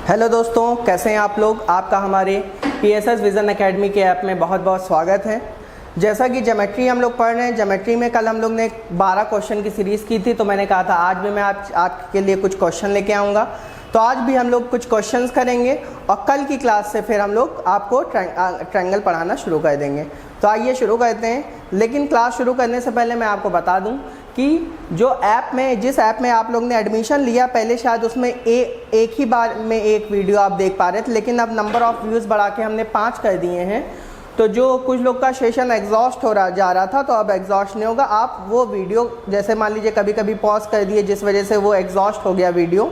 Hello दोस्तों, कैसे हैं आप लोग। आपका हमारे PSS विज़न एकेडमी के ऐप में बहुत बहुत स्वागत है। जैसा कि ज्योमेट्री हम लोग पढ़ रहे हैं, ज्योमेट्री में कल हम लोग ने 12 क्वेश्चन की सीरीज़ की थी, तो मैंने कहा था आज भी मैं आपके लिए कुछ क्वेश्चन लेके आऊँगा। तो आज भी हम लोग कुछ क्वेश्चंस करेंगे और कल की क्लास से फिर हम लोग आपको ट्रायंगल पढ़ाना शुरू कर देंगे। तो आइए शुरू करते हैं। लेकिन क्लास शुरू करने से पहले मैं आपको बता दूं कि जो ऐप में जिस ऐप में आप लोग ने एडमिशन लिया, पहले शायद उसमें एक ही बार में एक वीडियो आप देख पा रहे थे, लेकिन अब नंबर ऑफ़ व्यूज़ बढ़ा के हमने 5 कर दिए हैं। तो जो कुछ लोग का सेशन एग्जॉस्ट जा रहा था, तो अब एग्जॉस्ट नहीं होगा। आप वो वीडियो जैसे मान लीजिए कभी कभी पॉज कर दिए जिस वजह से वो एग्जॉस्ट हो गया वीडियो,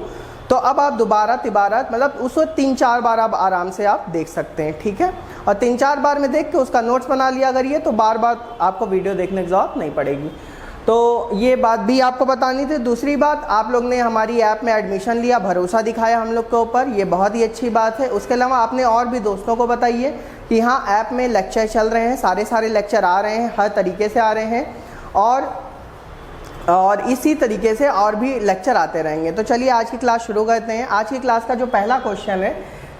तो अब आप दोबारा तिबारा मतलब उसको 3-4 बार आप आराम से आप देख सकते हैं, ठीक है। और 3-4 बार में देख के उसका नोट्स बना लिया करिए, तो बार बार आपको वीडियो देखने की ज़रूरत नहीं पड़ेगी। तो ये बात भी आपको बतानी थी। दूसरी बात, आप लोग ने हमारी ऐप में एडमिशन लिया, भरोसा दिखाया हम लोग के ऊपर, ये बहुत ही अच्छी बात है। उसके अलावा आपने और भी दोस्तों को बताइए कि हाँ, ऐप में लेक्चर चल रहे हैं, सारे लेक्चर आ रहे हैं, हर तरीके से आ रहे हैं और इसी तरीके से और भी लेक्चर आते रहेंगे। तो चलिए आज की क्लास शुरू करते हैं। आज की क्लास का जो पहला क्वेश्चन है,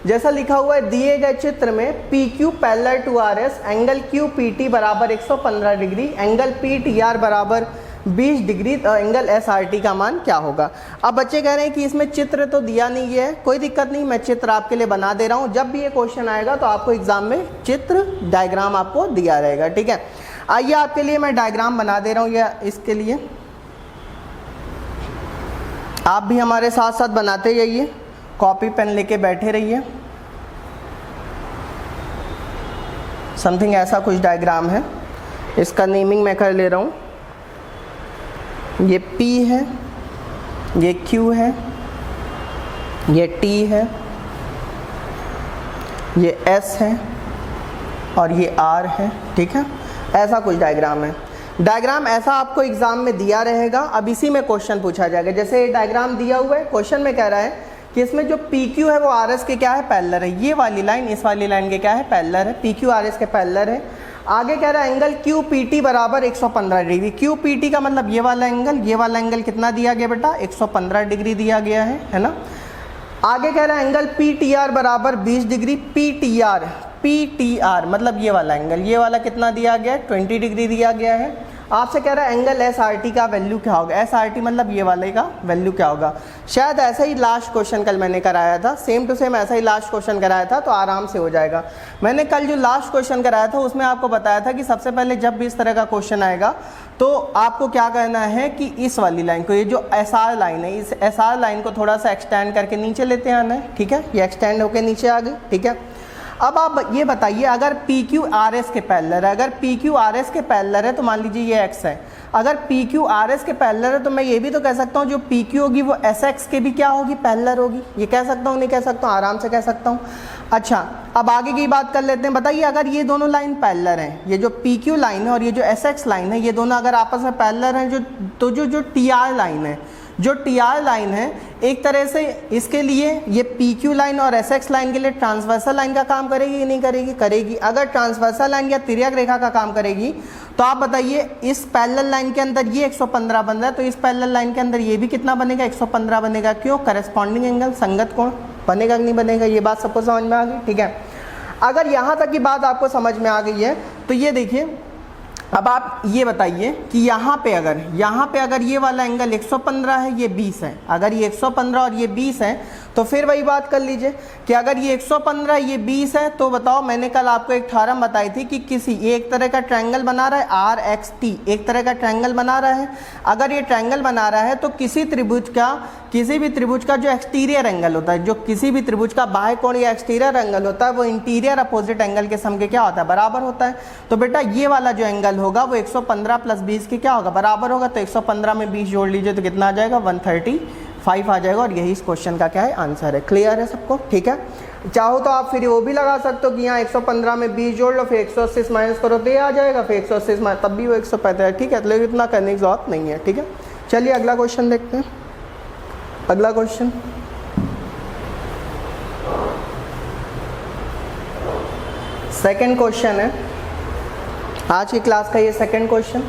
जैसा लिखा हुआ है, दिए गए चित्र में PQ parallel to RS, angle QPT बराबर 115 डिग्री, एंगल PTR बराबर 20 डिग्री, तो एंगल SRT का मान क्या होगा। अब बच्चे कह रहे हैं कि इसमें चित्र तो दिया नहीं है, कोई दिक्कत नहीं, मैं चित्र आपके लिए बना दे रहा हूँ। जब भी ये क्वेश्चन आएगा तो आपको एग्जाम में चित्र डायग्राम आपको दिया रहेगा, ठीक है। आइए आपके लिए मैं डायग्राम बना दे रहा हूँ, या इसके लिए आप भी हमारे साथ साथ बनाते जाइए, कॉपी पेन लेके बैठे रहिए। समथिंग ऐसा कुछ डायग्राम है, इसका नेमिंग मैं कर ले रहा हूँ। ये P है, ये Q है, ये T है, ये S है और ये R है, ठीक है। ऐसा कुछ डायग्राम है। डायग्राम ऐसा आपको एग्जाम में दिया रहेगा। अब इसी में क्वेश्चन पूछा जाएगा। जैसे ये डायग्राम दिया हुआ है, क्वेश्चन में कह रहा है कि इसमें जो PQ है वो RS के क्या है, पैरेलल है। ये वाली लाइन इस वाली लाइन के क्या है, पैरेलल है। PQ RS के पैरेलल है। आगे कह रहा है एंगल QPT बराबर 115 डिग्री। QPT का मतलब ये वाला एंगल, ये वाला एंगल कितना दिया गया बेटा, 115 डिग्री दिया गया है ना। आगे कह रहा है एंगल PTR बराबर 20 डिग्री। PTR मतलब ये वाला एंगल, ये वाला कितना दिया गया है, 20 डिग्री दिया गया है। आपसे कह रहा है एंगल SRT का वैल्यू क्या होगा। SRT मतलब ये वाले का वैल्यू क्या होगा। शायद ऐसा ही लास्ट क्वेश्चन कल मैंने कराया था, सेम टू सेम ऐसा ही लास्ट क्वेश्चन कराया था, तो आराम से हो जाएगा। मैंने कल जो लास्ट क्वेश्चन कराया था उसमें आपको बताया था कि सबसे पहले जब भी इस तरह का क्वेश्चन आएगा तो आपको क्या करना है कि इस वाली लाइन को, ये जो SR लाइन है, इस SR लाइन को थोड़ा सा एक्सटेंड करके नीचे लेते आना है, ठीक है। ये एक्सटेंड होकर नीचे आ गई, ठीक है। अब आप ये बताइए, अगर PQ RS के पैरेलल है, अगर PQ RS के पैरेलल है तो मान लीजिए ये X है। अगर PQ RS के पैरेलल है तो मैं ये भी तो कह सकता हूँ जो PQ होगी वो SX के भी क्या होगी, पैरेलल होगी। ये कह सकता हूँ, नहीं कह सकता हूँ, आराम से कह सकता हूँ। अच्छा, अब आगे की बात कर लेते हैं। बताइए अगर ये दोनों लाइन पैरेलल हैं, ये जो PQ लाइन है और ये जो SX लाइन है, ये दोनों अगर आपस में पैरेलल हैं, तो जो TR लाइन है, जो TR लाइन है, एक तरह से इसके लिए ये PQ लाइन और SX लाइन के लिए ट्रांसवर्सल लाइन का काम करेगी कि नहीं करेगी, करेगी। अगर ट्रांसवर्सल लाइन या तिर्यक रेखा का काम करेगी तो आप बताइए इस पैरेलल लाइन के अंदर ये 115 बन रहा है, तो इस पैरेलल लाइन के अंदर ये भी कितना बनेगा, 115 बनेगा। क्यों, करस्पॉन्डिंग एंगल, संगत कोण बनेगा कि नहीं बनेगा। ये बात सबको समझ में आ गई, ठीक है। अगर यहाँ तक की बात आपको समझ में आ गई है तो ये देखिए, अब आप ये बताइए कि यहाँ पे अगर ये वाला एंगल 115 है, ये 20 है। अगर ये 115 और ये 20 है तो फिर वही बात कर लीजिए कि अगर ये 115 ये 20 है, तो बताओ, मैंने कल आपको एक थ्योरम बताई थी कि ये एक तरह का ट्रायंगल बना रहा है, RXT एक तरह का ट्रायंगल बना रहा है। अगर ये ट्रायंगल बना रहा है तो किसी भी त्रिभुज का जो एक्सटीरियर एंगल होता है, जो किसी भी त्रिभुज का बाह्य कोण या एक्सटीरियर एंगल होता है, वो इंटीरियर अपोजिट एंगल के सम के क्या होता है, बराबर होता है। तो बेटा ये वाला जो एंगल होगा वो 115 प्लस 20 के क्या होगा, बराबर होगा। तो 115 में 20 जोड़ लीजिए तो कितना आ जाएगा, 135 आ जाएगा। और यही इस क्वेश्चन का क्या है, आंसर है। क्लियर है सबको, ठीक है। चाहो तो आप फिर वो भी लगा सकते हो कि यहाँ 115 में 20 जोड़ लो, फिर 180 माइनस करो तो ये आ जाएगा, फिर 180 तब भी वो 145, ठीक है। तो इतना करने की जरूरत नहीं है, ठीक है। चलिए अगला क्वेश्चन देखते हैं। अगला क्वेश्चन, सेकंड क्वेश्चन है आज की क्लास का, ये सेकंड क्वेश्चन।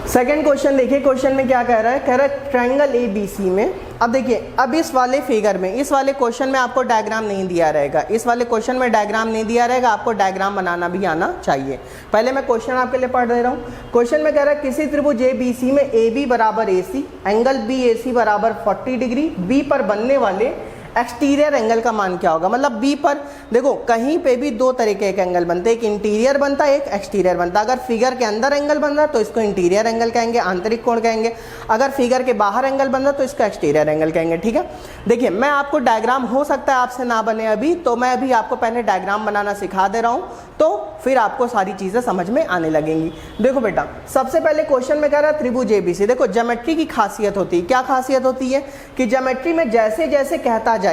सेकंड क्वेश्चन देखिए, क्वेश्चन में क्या कह रहा है, कह रहा है ट्रायंगल ए बी सी में, अब देखिए अब इस वाले फिगर में, इस वाले क्वेश्चन में आपको डायग्राम नहीं दिया रहेगा, इस वाले क्वेश्चन में डायग्राम नहीं दिया रहेगा, आपको डायग्राम बनाना भी आना चाहिए। पहले मैं क्वेश्चन आपके लिए पढ़ दे रहा हूँ। क्वेश्चन में कह रहा है किसी त्रिभुज ए बी सी में ए बी बराबर ए सी, एंगल बी ए सी बराबर 40 डिग्री, बी पर बनने वाले एक्सटीरियर एंगल का मान क्या होगा। मतलब बी पर देखो कहीं पे भी दो तरीके के एंगल बनते हैं, एक इंटीरियर बनता है, एक एक्सटीरियर बनता है। अगर फिगर के अंदर एंगल बन रहा है तो इसको इंटीरियर एंगल कहेंगे, आंतरिक कोण कहेंगे। अगर फिगर के बाहर एंगल बन रहा है तो इसको एक्सटीरियर एंगल कहेंगे, ठीक है। देखिए मैं आपको डायग्राम हो सकता है आपसे ना बने अभी, तो मैं अभी आपको पहले डायग्राम बनाना सिखा दे रहा हूँ, तो फिर आपको सारी चीजें समझ में आने लगेंगी। देखो बेटा, सबसे पहले क्वेश्चन में कह रहा है त्रिभुज एबीसी। देखो ज्योमेट्री की खासियत होती है, क्या खासियत होती है कि ज्योमेट्री में जैसे जैसे कहता जाए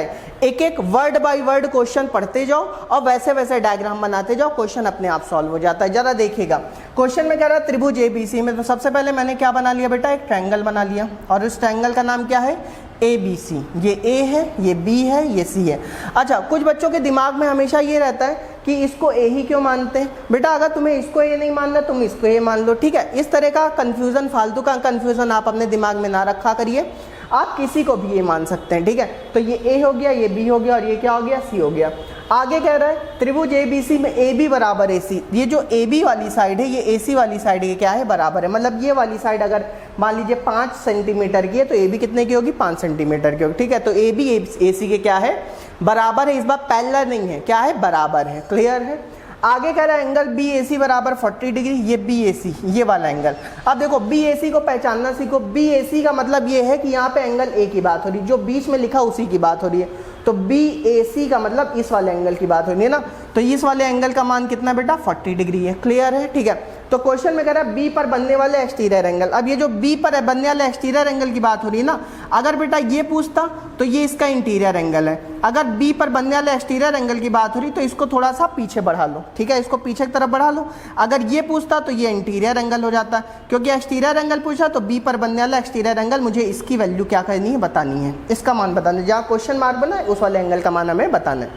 एक एक वर्ड बाय वर्ड क्वेश्चन पढ़ते जाओ और वैसे वैसे डायग्राम बनाते जाओ, क्वेश्चन अपने आप सॉल्व हो जाता है। जरा देखिएगा, क्वेश्चन में कह रहा है त्रिभुज एबीसी में, तो सबसे पहले मैंने क्या बना लिया बेटा, एक ट्रायंगल बना लिया, और इस ट्रायंगल का नाम क्या है, ए बी सी। ये ए है, ये बी है, ये सी है। अच्छा, कुछ बच्चों के दिमाग में हमेशा ये रहता है कि इसको ए ही क्यों मानते हैं। बेटा अगर तुम्हें इसको ए नहीं मानना तुम इसको ए मान लो, ठीक है। इस तरह का कंफ्यूजन, फालतू का कंफ्यूजन आप अपने दिमाग में ना रखा करिए, आप किसी को भी ये मान सकते हैं, ठीक है। तो ये ए हो गया, ये बी हो गया, और ये क्या हो गया, सी हो गया। आगे कह रहा है त्रिभुज ए बी सी में ए बी बराबर ए सी। ये जो ए बी वाली साइड है ये ए सी वाली साइड के क्या है, बराबर है। मतलब ये वाली साइड अगर मान लीजिए 5 सेंटीमीटर की है तो ए बी कितने की होगी, 5 सेंटीमीटर की होगी, ठीक है। तो ए बी ए सी के क्या है, बराबर है। इस बार पैरेलल नहीं है, क्या है, बराबर है। क्लियर है। आगे कह रहा है एंगल बी ए सी बराबर 40 डिग्री, ये बी ए सी, ये वाला एंगल। अब देखो बी ए सी को पहचानना सीखो। बी ए सी का मतलब ये है कि यहाँ पे एंगल ए की बात हो रही है, जो बीच में लिखा उसी की बात हो रही है। तो बी ए सी का मतलब इस वाले एंगल की बात हो रही है ना। तो इस वाले एंगल का मान कितना बेटा, 40 डिग्री है। क्लियर है, ठीक है। तो क्वेश्चन में कह रहा है बी पर बनने वाले एक्सटीरियर एंगल। अब ये जो बी पर बनने वाले एक्सटीरियर एंगल की बात हो रही है ना, अगर बेटा ये पूछता तो ये इसका इंटीरियर एंगल है। अगर बी पर बनने वाले एक्सटीरियर एंगल की बात हो रही तो इसको थोड़ा सा पीछे बढ़ा लो, ठीक है, इसको पीछे की तरफ बढ़ा लो। अगर ये पूछता तो ये इंटीरियर एंगल हो जाता, क्योंकि एक्सटीरियर एंगल पूछा तो बी पर बनने वाला एक्सटीरियर एंगल, मुझे इसकी वैल्यू क्या करनी है, बतानी है, इसका मान बताना है। जहाँ क्वेश्चन मार्क बना है उस वाले एंगल का मान हमें बताना है,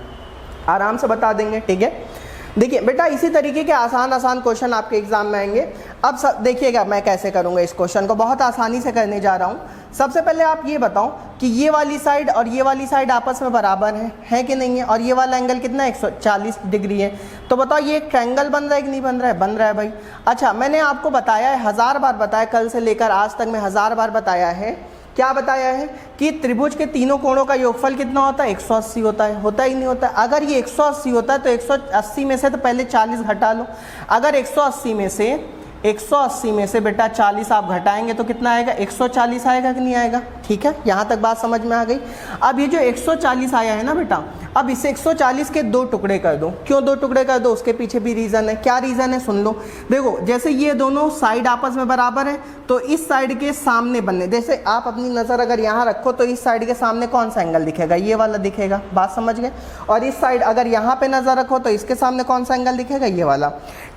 आराम से बता देंगे, ठीक है। देखिए बेटा इसी तरीके के आसान आसान क्वेश्चन आपके एग्जाम में आएंगे। अब देखिएगा मैं कैसे करूंगा इस क्वेश्चन को, बहुत आसानी से करने जा रहा हूं। सबसे पहले आप ये बताओ कि ये वाली साइड और ये वाली साइड आपस में बराबर है कि नहीं है, और ये वाला एंगल कितना है, 140 डिग्री है। तो बताओ ये एक ट्रायंगल बन रहा है कि नहीं बन रहा है, बन रहा है भाई। अच्छा, मैंने आपको बताया है, 1000 बार बताया, कल से लेकर आज तक मैं 1000 बार बताया है, क्या बताया है कि त्रिभुज के तीनों कोणों का योगफल कितना होता है, 180 होता है। होता ही नहीं होता। अगर ये 180 होता है तो 180 में से तो पहले 40 घटा लो। अगर 180 में से बेटा 40 आप घटाएंगे तो कितना आएगा, 140 आएगा कि नहीं आएगा, ठीक है। यहाँ तक बात समझ में आ गई। अब ये जो 140 आया है ना बेटा, अब इसे 140 के 2 टुकड़े कर दो। क्यों 2 टुकड़े कर दो, उसके पीछे भी रीज़न है। क्या रीज़न है, सुन लो। देखो जैसे ये दोनों साइड आपस में बराबर है तो इस साइड के सामने बनने, जैसे आप अपनी नज़र अगर यहाँ रखो तो इस साइड के सामने कौन सा एंगल दिखेगा, ये वाला दिखेगा, बात समझ गए। और इस साइड अगर यहाँ पे नज़र रखो तो इसके सामने कौन सा एंगल दिखेगा, ये वाला।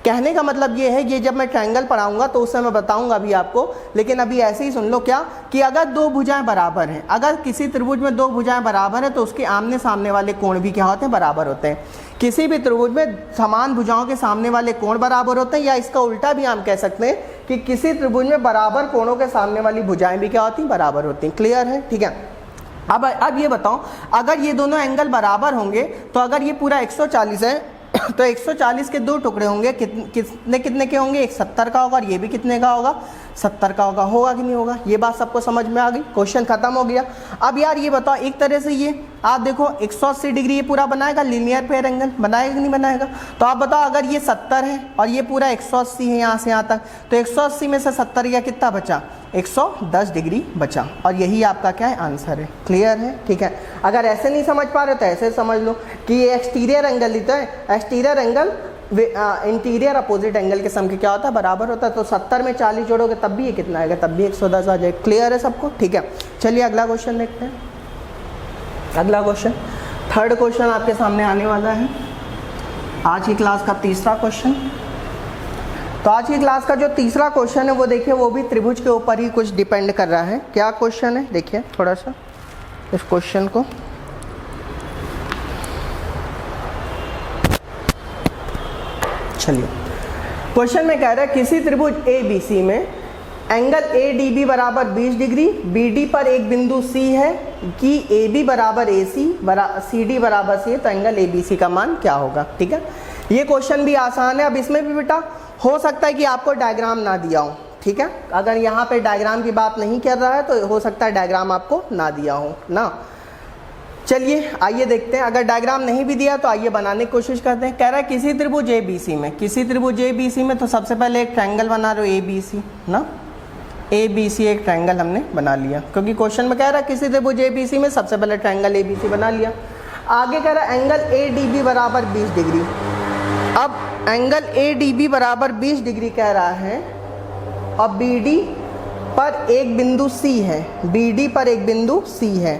कहने का मतलब ये है, ये जब मैं ट्रायंगल पढ़ाऊंगा तो उससे मैं बताऊंगा अभी आपको, लेकिन अभी ऐसे ही सुन लो क्या, कि अगर 2 भुजाएं बराबर हैं, अगर किसी त्रिभुज में 2 भुजाएं बराबर हैं तो उसके आमने सामने वाले कोण भी क्या होते हैं, बराबर होते हैं। किसी भी त्रिभुज में समान भुजाओं के सामने वाले कोण बराबर होते हैं, या इसका उल्टा भी हम कह सकते हैं कि किसी त्रिभुज में बराबर कोणों के सामने वाली भुजाएं भी क्या होती हैं, बराबर होती हैं। क्लियर है, ठीक है। अब ये बताओ, अगर ये दोनों एंगल बराबर होंगे तो अगर ये पूरा 140 है तो 140 के 2 टुकड़े होंगे, कितने कितने के होंगे, एक 70 का होगा और ये भी कितने का होगा, 70 का होगा कि नहीं होगा। ये बात सबको समझ में आ गई, क्वेश्चन खत्म हो गया। अब यार ये बताओ, एक तरह से ये आप देखो 180 डिग्री ये पूरा बनाएगा, लीनियर पेयर एंगल बनाएगा कि नहीं बनाएगा। तो आप बताओ अगर ये 70 है और ये पूरा 180 है यहाँ से यहाँ तक, तो 180 में से 70 गया, कितना बचा, 110 डिग्री बचा। और यही आपका क्या है, आंसर है। क्लियर है, ठीक है। अगर ऐसे नहीं समझ पा रहे तो ऐसे समझ लो कि ये एक्सटीरियर एंगल लेता है, exterior angle interior opposite angle के सम के क्या होता है, बराबर होता है। तो 70 में 40 जोड़ोगे तब भी ये कितना आएगा, तब भी 110 आ जाएगा। क्लियर है सबको, ठीक है। चलिए अगला क्वेश्चन देखते हैं। अगला क्वेश्चन, थर्ड क्वेश्चन आपके सामने आने वाला है, आज की क्लास का तीसरा क्वेश्चन। तो आज की क्लास का जो तीसरा क्वेश्चन है वो देखिए, वो भी त्रिभुज के ऊपर ही कुछ डिपेंड कर रहा है। क्या क्वेश्चन है देखिए थोड़ा सा इस क्वेश्चन को। चलिए, क्वेश्चन में कह रहा है किसी त्रिभुज ए बी सी में एंगल ए डी बी बराबर 20 डिग्री, बी डी पर एक बिंदु सी है कि ए बी बराबर ए सी सी डी बराबर सी है, तो एंगल ए बी सी का मान क्या होगा। ठीक है, ये क्वेश्चन भी आसान है। अब इसमें भी बेटा हो सकता है कि आपको डायग्राम ना दिया हो। ठीक है, अगर यहाँ पे डायग्राम की बात नहीं कर रहा है तो हो सकता है डायग्राम आपको ना दिया हो ना। चलिए आइए देखते हैं, अगर डायग्राम नहीं भी दिया तो आइए बनाने की कोशिश करते हैं। कह रहा है किसी त्रिभुज ए बी सी में, किसी त्रिभुज ए बी सी में, तो सबसे पहले एक ट्रायंगल बना रहे हो ए बी सी ना, ए बी सी एक ट्रायंगल हमने बना लिया, क्योंकि क्वेश्चन में कह रहा है किसी त्रिभुज ए बी सी में, सबसे पहले ट्रायंगल ए बी सी बना लिया। आगे कह रहा है एंगल ए डी बी बराबर 20 डिग्री। अब एंगल ए डी बी बराबर 20 डिग्री कह रहा है, और बी डी पर एक बिंदु सी है, बी डी पर एक बिंदु सी है।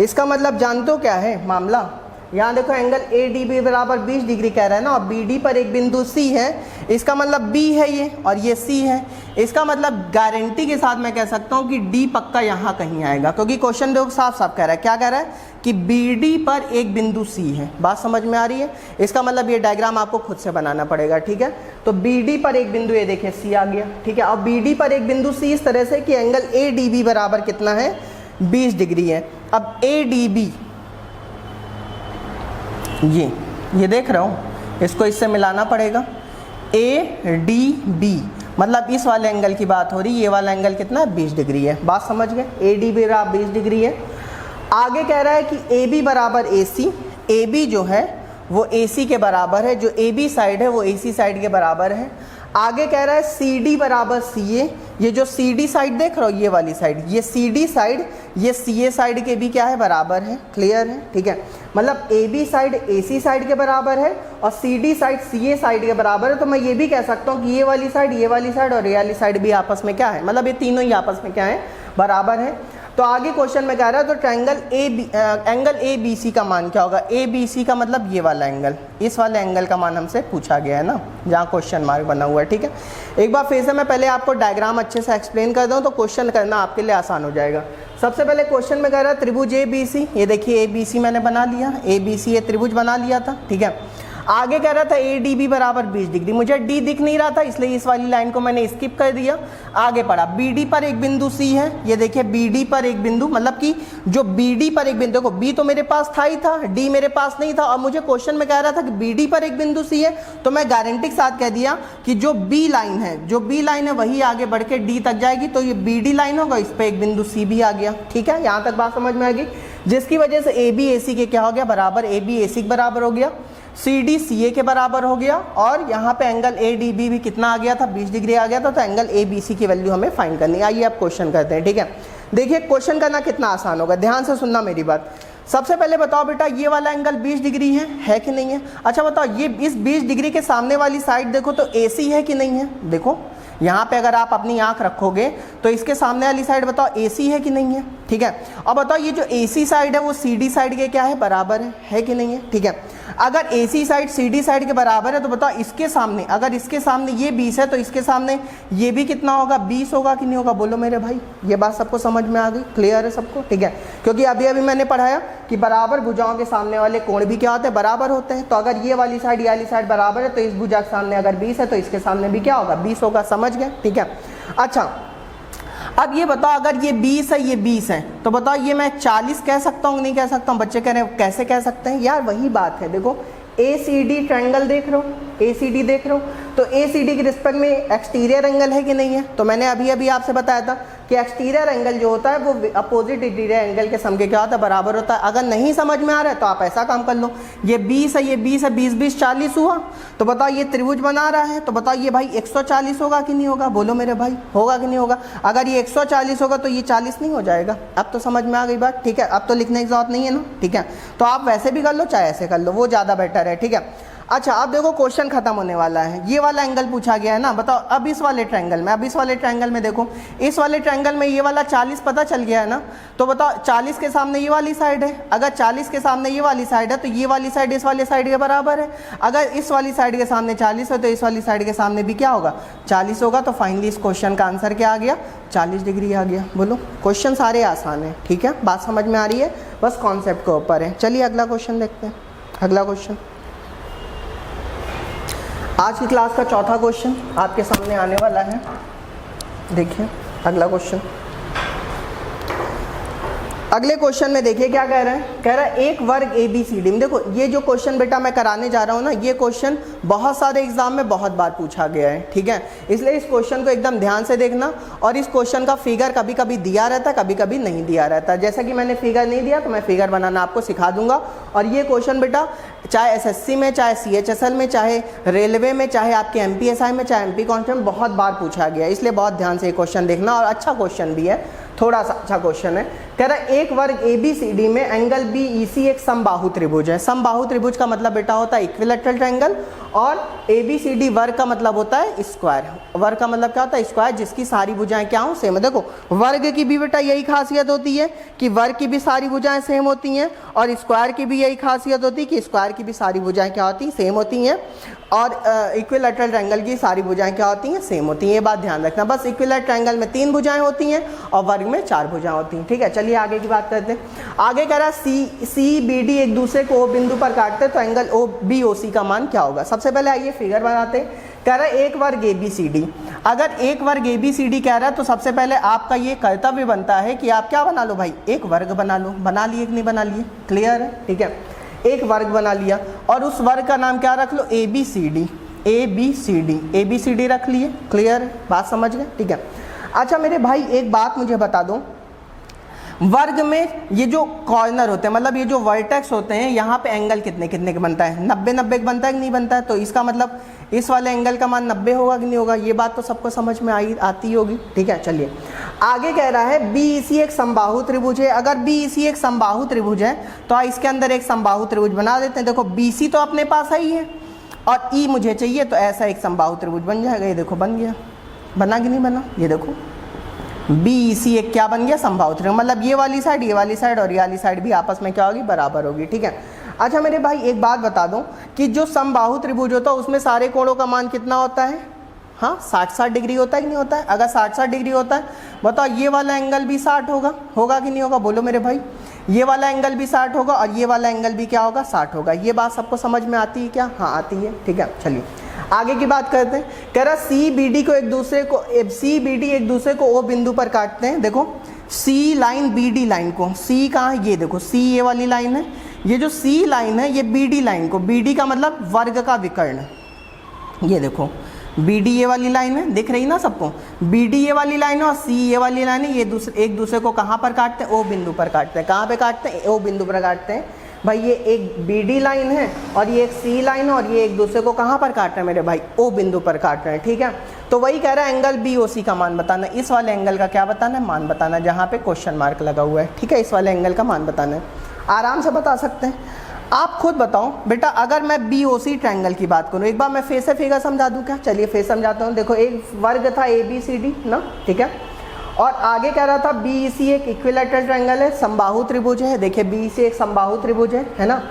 इसका मतलब जानते हो क्या है मामला, यहाँ देखो एंगल ए डी बी बराबर 20 डिग्री कह रहा है ना, और बी डी पर एक बिंदु सी है, इसका मतलब बी है ये और ये सी है। इसका मतलब गारंटी के साथ मैं कह सकता हूँ कि डी पक्का यहाँ कहीं आएगा, क्योंकि क्वेश्चन देखो साफ साफ कह रहा है, क्या कह रहा है कि बी डी पर एक बिंदु सी है। बात समझ में आ रही है। इसका मतलब ये डायग्राम आपको खुद से बनाना पड़ेगा। ठीक है, तो बी डी पर एक बिंदु, ये देखिए सी आ गया। ठीक है, और बी डी पर एक बिंदु सी इस तरह से कि एंगल ए डी बी बराबर कितना है, 20 डिग्री है। अब ए डी बी ये देख रहा हूँ, इसको इससे मिलाना पड़ेगा। ए डी बी मतलब इस वाले एंगल की बात हो रही है, ये वाला एंगल कितना है, 20 डिग्री है। बात समझ गए, ए डी बी बराबर 20 डिग्री है। आगे कह रहा है कि ए बी बराबर ए सी, ए बी जो है वो ए सी के बराबर है, जो ए बी साइड है वो ए सी साइड के बराबर है। आगे कह रहा है सी डी बराबर सी ए, ये जो सी डी साइड देख रहे हो, ये वाली साइड, ये सी डी साइड ये सी ए साइड के भी क्या है, बराबर है। क्लियर है। ठीक है, मतलब A B side A C side के बराबर है और C D side C A side के बराबर है। तो मैं ये भी कह सकता हूँ कि ये वाली साइड और ये वाली साइड भी आपस में क्या है, मतलब ये तीनों ही आपस में क्या है, बराबर है। तो आगे क्वेश्चन में कह रहा है तो एंगल ए बी सी का मान क्या होगा। ए बी सी का मतलब ये वाला एंगल, इस वाले एंगल का मान हमसे पूछा गया है ना, जहाँ क्वेश्चन मार्क बना हुआ है। ठीक है, एक बार फिर से मैं पहले आपको डायग्राम अच्छे से एक्सप्लेन कर दूँ तो क्वेश्चन करना आपके लिए आसान हो जाएगा। सबसे पहले क्वेश्चन में कह रहा है त्रिभुज ए बी सी, ये देखिए ए बी सी मैंने बना लिया, ए बी सी ये त्रिभुज बना लिया था। ठीक है, आगे कह रहा था ए डी बी बराबर 20 डिग्री, मुझे डी दिख नहीं रहा था इसलिए इस वाली लाइन को मैंने स्किप कर दिया। आगे पढ़ा बी डी पर एक बिंदु सी है, ये देखिए बी डी पर एक बिंदु, मतलब कि जो बी डी पर एक बिंदु, देखो बी तो मेरे पास था ही था, डी मेरे पास नहीं था, और मुझे क्वेश्चन में कह रहा था कि बी डी पर एक बिंदु सी है, तो मैं गारंटी के साथ कह दिया कि जो बी लाइन है वही आगे बढ़ के डी तक जाएगी, तो ये बी डी लाइन होगा, इस पर एक बिंदु सी भी आ गया। ठीक है, यहाँ तक बात समझ में आ गई, जिसकी वजह से ए बी ए सी के क्या हो गया, बराबर, ए बी ए सी के बराबर हो गया, सी डी सी ए के बराबर हो गया, और यहाँ पे एंगल ए डी बी भी कितना आ गया था, 20 डिग्री आ गया था। तो एंगल ए बी सी की वैल्यू हमें फाइंड करनी है। आइए आप क्वेश्चन करते हैं। ठीक है, देखिए क्वेश्चन करना कितना आसान होगा, ध्यान से सुनना मेरी बात। सबसे पहले बताओ बेटा ये वाला एंगल 20 डिग्री है कि नहीं है। अच्छा बताओ ये इस 20 डिग्री के सामने वाली साइड देखो तो ए सी है कि नहीं है। देखो यहाँ पे अगर आप अपनी आंख रखोगे तो इसके सामने वाली साइड बताओ एसी है कि नहीं है। ठीक है, अब बताओ ये जो एसी साइड है वो सीडी साइड के क्या है, बराबर है कि नहीं है। ठीक है, अगर एसी साइड सीडी साइड के बराबर है तो बताओ इसके सामने, अगर इसके सामने ये 20 है तो इसके सामने ये भी कितना होगा, 20 होगा कि नहीं होगा। बोलो मेरे भाई, ये बात सबको समझ में आ गई, क्लियर है सबको। ठीक है, क्योंकि अभी अभी मैंने पढ़ाया कि बराबर भुजाओं के सामने वाले कोण भी क्या होते हैं, बराबर होते हैं। तो अगर ये वाली साइड ये वाली साइड बराबर है तो इस भुजा के सामने अगर 20 है तो इसके सामने भी क्या होगा, 20 होगा। समझ गए। ठीक है, अच्छा अब ये बताओ अगर ये 20 है ये 20 है तो बताओ ये मैं 40 कह सकता हूँ नहीं कह सकता हूँ। बच्चे कह रहे हैं कैसे कह सकते हैं यार, वही बात है। देखो ACD ट्रायंगल देख रहे हो, ACD देख रहे हो, तो ACD के रिस्पेक्ट में एक्सटीरियर एंगल है कि नहीं है। तो मैंने अभी अभी आपसे बताया था कि एक्सटीरियर एंगल जो होता है वो अपोजिट इंटीरियर एंगल के सम के क्या होता है, बराबर होता है। अगर नहीं समझ में आ रहा है तो आप ऐसा काम कर लो, ये 20 है ये 20 है, 20 20 40 हुआ, तो बताओ ये त्रिभुज बना रहा है तो बताओ ये भाई 140 होगा कि नहीं होगा। बोलो मेरे भाई, होगा कि नहीं होगा। अगर ये 140 होगा तो ये 40 नहीं हो जाएगा। अब तो समझ में आ गई बात। ठीक है, अब तो लिखने की जरूरत नहीं है ना। ठीक है, तो आप वैसे भी कर लो चाहे ऐसे कर लो, वो ज़्यादा बेटर है। ठीक है, अच्छा अब देखो क्वेश्चन खत्म होने वाला है। ये वाला एंगल पूछा गया है ना, बताओ अब इस वाले ट्रायंगल में, अब इस वाले ट्रायंगल में देखो, इस वाले ट्रायंगल में ये वाला 40 पता चल गया है ना। तो बताओ 40 के सामने ये वाली साइड है, अगर 40 के सामने ये वाली साइड है तो ये वाली साइड इस वाली साइड के बराबर है। अगर इस वाली साइड के सामने 40 है तो इस वाली साइड के सामने भी क्या होगा, 40 होगा। तो फाइनली इस क्वेश्चन का आंसर क्या आ गया, 40 डिग्री आ गया। बोलो, क्वेश्चन सारे आसान है। ठीक है, बात समझ में आ रही है, बस कॉन्सेप्ट के ऊपर है। चलिए अगला क्वेश्चन देखते हैं। अगला क्वेश्चन आज की क्लास का चौथा क्वेश्चन आपके सामने आने वाला है। देखिए अगला क्वेश्चन, अगले क्वेश्चन में देखिए क्या कह रहा है, कह रहा है एक वर्ग ए बी सी डी में। देखो ये जो क्वेश्चन बेटा मैं कराने जा रहा हूँ ना, ये क्वेश्चन बहुत सारे एग्जाम में बहुत बार पूछा गया है, ठीक है, इसलिए इस क्वेश्चन को एकदम ध्यान से देखना। और इस क्वेश्चन का फिगर कभी कभी दिया रहता है, कभी कभी नहीं दिया रहता है। जैसा कि मैंने फिगर नहीं दिया तो मैं फिगर बनाना आपको सिखा दूंगा। और ये क्वेश्चन बेटा चाहे एसएससी में, चाहे सीएचएसएल में, चाहे रेलवे में, चाहे आपके एमपीएसआई में, चाहे एमपी कांस्टेबल में बहुत बार पूछा गया है, इसलिए बहुत ध्यान से ये क्वेश्चन देखना। और अच्छा क्वेश्चन भी है, थोड़ा सा अच्छा क्वेश्चन है। कह रहा है एक वर्ग ए बी सी डी में एंगल बी ई सी एक समबाहु त्रिभुज है। समबाहु त्रिभुज का मतलब बेटा होता है इक्विलैटरल ट्रायंगल, और ए बी सी डी वर्ग का मतलब होता है स्क्वायर। वर्ग का मतलब क्या होता है, स्क्वायर, जिसकी सारी भुजाएं क्या हो, सेम है। देखो वर्ग की भी बेटा यही खासियत होती है कि वर्ग की भी सारी भुजाएं सेम होती हैं, और स्क्वायर की भी यही खासियत होती है कि स्क्वायर की भी सारी भुजाएं क्या होती हैं, सेम होती हैं। और इक्विलैटरल ट्रायंगल की सारी भुजाएं क्या होती हैं, सेम होती हैं। ये बात ध्यान रखना। बस इक्विलैटरल ट्रायंगल में 3 भुजाएं होती हैं और वर्ग में 4 भुजाएं होती हैं, ठीक है। चलिए आगे की बात करते हैं। आगे कह रहा है सी बी डी एक दूसरे को O बिंदु पर काटते हैं तो एंगल ओ बी ओ सी का मान क्या होगा। सबसे पहले आइए फिगर बनाते हैं। कह रहा है एक वर्ग ए बी सी डी। अगर एक वर्ग ए बी सी डी कह रहा है तो सबसे पहले आपका ये कर्तव्य बनता है कि आप क्या बना लो भाई, एक वर्ग बना लो। बना लिए कि नहीं बना लिए, क्लियर है, ठीक है। एक वर्ग बना लिया और उस वर्ग का नाम क्या रख लो, A B C D. A B C D, A B C D रख लिए, क्लियर है, बात समझ गए, ठीक है। अच्छा मेरे भाई एक बात मुझे बता दो, वर्ग में ये जो कॉर्नर होते हैं, मतलब ये जो वर्टेक्स होते हैं, यहाँ पे एंगल कितने कितने का बनता है, 90 का बनता है कि नहीं बनता है। तो इसका मतलब इस वाले एंगल का मान 90 होगा कि नहीं होगा, ये बात तो सबको समझ में आती होगी, ठीक है। चलिए आगे कह रहा है बीईसी एक समबाहु त्रिभुज है। अगर बीईसी एक समबाहु त्रिभुज है तो इसके अंदर एक समबाहु त्रिभुज बना देते हैं। देखो बीसी तो अपने पास ही है और ई मुझे चाहिए, तो ऐसा एक समबाहु त्रिभुज बन जाएगा। ये देखो बन गया, बना कि नहीं बना, ये देखो बीईसी एक क्या बन गया, समबाहु त्रिभुज। मतलब ये वाली साइड और ये वाली साइड भी आपस में क्या होगी, बराबर होगी, ठीक है। अच्छा मेरे भाई एक बात बता दूं कि जो समबाहु त्रिभुज होता है उसमें सारे कोणों का मान कितना होता है, हाँ 60-60 डिग्री होता है कि नहीं होता है। अगर 60-60 डिग्री होता है बताओ ये वाला एंगल भी 60 होगा कि नहीं होगा, बोलो मेरे भाई। ये वाला एंगल भी 60 होगा और ये वाला एंगल भी क्या होगा, 60 होगा। ये बात सबको समझ में आती है क्या, हाँ आती है, ठीक है। चलिए आगे की बात करते हैं। कह रहा सी बी डी एक दूसरे को ओ बिंदु पर काटते हैं। देखो सी लाइन बी डी लाइन को, सी कहाँ है, ये देखो सी ये वाली लाइन है, ये जो सी लाइन है ये बी डी लाइन को, बी डी का मतलब वर्ग का विकर्ण, ये देखो बी डी ये वाली लाइन है, दिख रही ना सबको, बी डी ये वाली लाइन है और सी ये वाली लाइन है। ये एक दूसरे को कहाँ पर काटते हैं, ओ बिंदु पर काटते हैं। कहाँ पे काटते हैं, ओ बिंदु पर काटते हैं। भाई ये एक बी डी लाइन है और ये एक सी लाइन है और ये एक दूसरे को कहाँ पर काट रहे हैं मेरे भाई, ओ बिंदु पर काट रहे हैं, ठीक है। तो वही कह रहा है एंगल बी ओ सी का मान बताना। इस वाले एंगल का क्या बताना है, मान बताना है, जहाँ पे क्वेश्चन मार्क लगा हुआ है, ठीक है। इस वाले एंगल का मान बताना है, आराम से बता सकते हैं। आप खुद बताओ बेटा, अगर मैं बी ओ सी ट्रायंगल की बात करूँ, एक बार मैं फेस से फिगर समझा दूँ क्या, चलिए फेस समझाता हूँ। देखो एक वर्ग था ए बी सी डी ना, ठीक है, और आगे कह रहा था बी ई सी एक इक्विलैटरल ट्रायंगल है, समबाहु त्रिभुज है। देखिए बी ई सी एक समबाहु त्रिभुज है ना।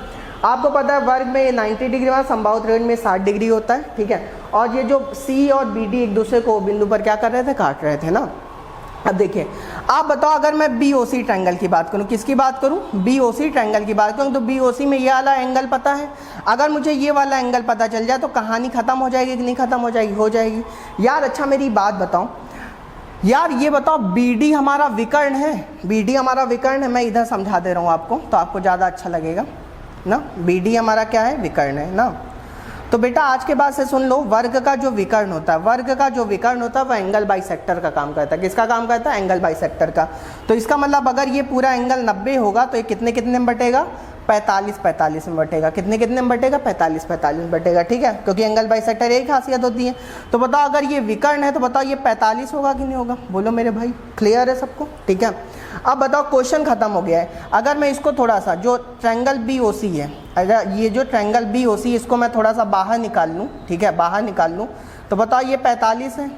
आपको पता है वर्ग में 90 डिग्री वाला, समबाहु त्रिभुज में 60 डिग्री होता है, ठीक है। और ये जो सी और बी डी एक दूसरे को बिंदु पर क्या कर रहे थे, काट रहे थे ना। अब देखिए आप बताओ, अगर मैं बी ओ सी ट्रायंगल की बात करूं, किसकी बात करूं, बी ओ सी ट्रायंगल की बात करूं, तो बी ओ सी में ये वाला एंगल पता है। अगर मुझे ये वाला एंगल पता चल जाए तो कहानी खत्म हो जाएगी कि नहीं खत्म हो जाएगी, हो जाएगी यार। अच्छा मेरी बात बताओ यार, ये बताओ बी डी हमारा विकर्ण है, बी डी हमारा विकर्ण है। मैं इधर समझा दे रहा हूँ आपको तो आपको ज़्यादा अच्छा लगेगा ना। बी डी हमारा क्या है, विकर्ण है ना। तो बेटा आज के बाद से सुन लो, वर्ग का जो विकर्ण होता है, वर्ग का जो विकर्ण होता है वह एंगल बाइसेक्टर का काम करता है। किसका काम करता है, एंगल बाइसेक्टर का। तो इसका मतलब अगर ये पूरा एंगल 90 होगा तो ये कितने में बटेगा, 45 में बटेगा। कितने में बटेगा, 45 में बटेगा, ठीक है, क्योंकि एंगल बाइसेक्टर यही खासियत होती है। तो बताओ अगर ये विकर्ण है तो बताओ ये 45 होगा कि नहीं होगा, बोलो मेरे भाई, क्लियर है सबको, ठीक है। अब बताओ क्वेश्चन खत्म हो गया है। अगर मैं इसको थोड़ा सा, जो ट्रायंगल बी ओ सी है, अगर ये जो ट्रायंगल बी ओ सी इसको मैं थोड़ा सा बाहर निकाल लूँ, ठीक है, बाहर निकाल लूँ, तो बताओ ये 45 है,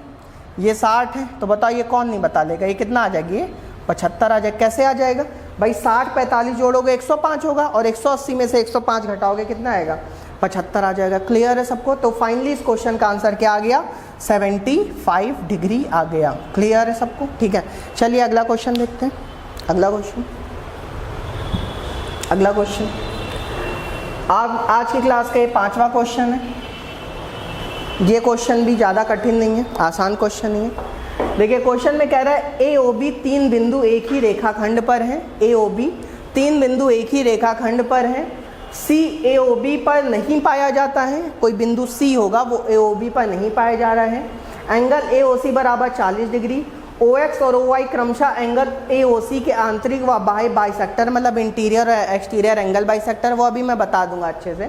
ये 60 है, तो बताओ ये कौन नहीं बता देगा, ये कितना आ जाएगी, ये 75 आ जाएगा। कैसे आ जाएगा भाई, 60-45 जोड़ोगे 105 होगा और 180 में से 105 घटाओगे कितना आएगा, 75 आ जाएगा। क्लियर है सबको। तो फाइनली इस क्वेश्चन का आंसर क्या आ गया, 75 डिग्री आ गया। क्लियर है सबको, ठीक है। चलिए अगला क्वेश्चन देखते हैं। अगला क्वेश्चन आज की क्लास का ये 5वां क्वेश्चन है। ये क्वेश्चन भी ज़्यादा कठिन नहीं है, आसान क्वेश्चन ही है। देखिए क्वेश्चन में कह रहा है ए ओ बी 3 बिंदु एक ही रेखाखंड पर हैं। ए ओ बी 3 बिंदु एक ही रेखाखंड पर हैं। सी ए ओ बी पर नहीं पाया जाता है, कोई बिंदु सी होगा वो ए ओ बी पर नहीं पाया जा रहा है। एंगल ए ओ सी बराबर 40 डिग्री। ओ एक्स और ओ वाई क्रमशः एंगल ए ओ सी के आंतरिक व बाह्य बाइसेक्टर, मतलब इंटीरियर और एक्सटीरियर एंगल बाइसेक्टर, वो अभी मैं बता दूंगा अच्छे से।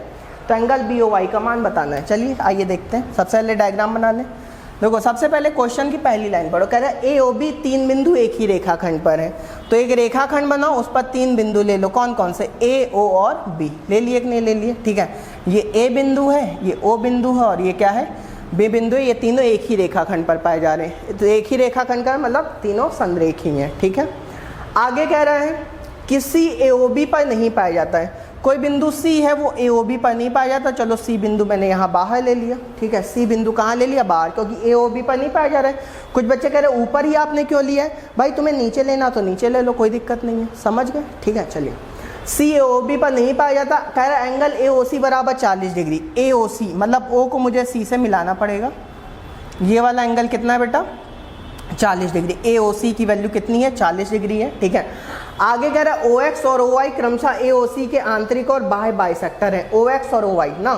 तो एंगल बी ओ वाई का मान बताना है। चलिए आइए देखते हैं। सबसे पहले डायग्राम बना लें। देखो सबसे पहले क्वेश्चन की पहली लाइन पढ़ो। कह रहा है ए ओ बी 3 बिंदु एक ही रेखाखंड पर है। तो एक रेखाखंड बनाओ, उस पर 3 बिंदु ले लो। कौन कौन से? ए, ओ और बी। ले लिए कि नहीं ले लिए? ठीक है, ये ए बिंदु है, ये ओ बिंदु है और ये क्या है? बी बिंदु है। ये तीनों एक ही रेखाखंड पर पाए जा रहे हैं। तो एक ही रेखाखंड का मतलब तीनों संरेखी हैं। ठीक है, आगे कह रहा है किसी ए ओ बी पर नहीं पाया जाता है। कोई बिंदु सी है वो ए ओ बी पर नहीं पाया जाता। चलो सी बिंदु मैंने यहाँ बाहर ले लिया। ठीक है, सी बिंदु कहाँ ले लिया? बाहर, क्योंकि ए ओ बी पर नहीं पाया जा रहा है। कुछ बच्चे कह रहे हैं ऊपर ही आपने क्यों लिया है? भाई तुम्हें नीचे लेना तो नीचे ले लो, कोई दिक्कत नहीं है। समझ गए? ठीक है, चलिए। सी ए ओ बी पर नहीं पाया जाता। कह रहा है एंगल ए ओ सी बराबर 40 डिग्री। ए ओ सी मतलब ओ को मुझे सी से मिलाना पड़ेगा। ये वाला एंगल कितना है बेटा? 40 डिग्री। ए ओ सी की वैल्यू कितनी है? 40 डिग्री है। ठीक है, आगे कह रहा है ओ एक्स और ओ वाई क्रमशः ए ओ सी के आंतरिक और बाह्य बाइसेक्टर है। ओ एक्स और ओ वाई ना,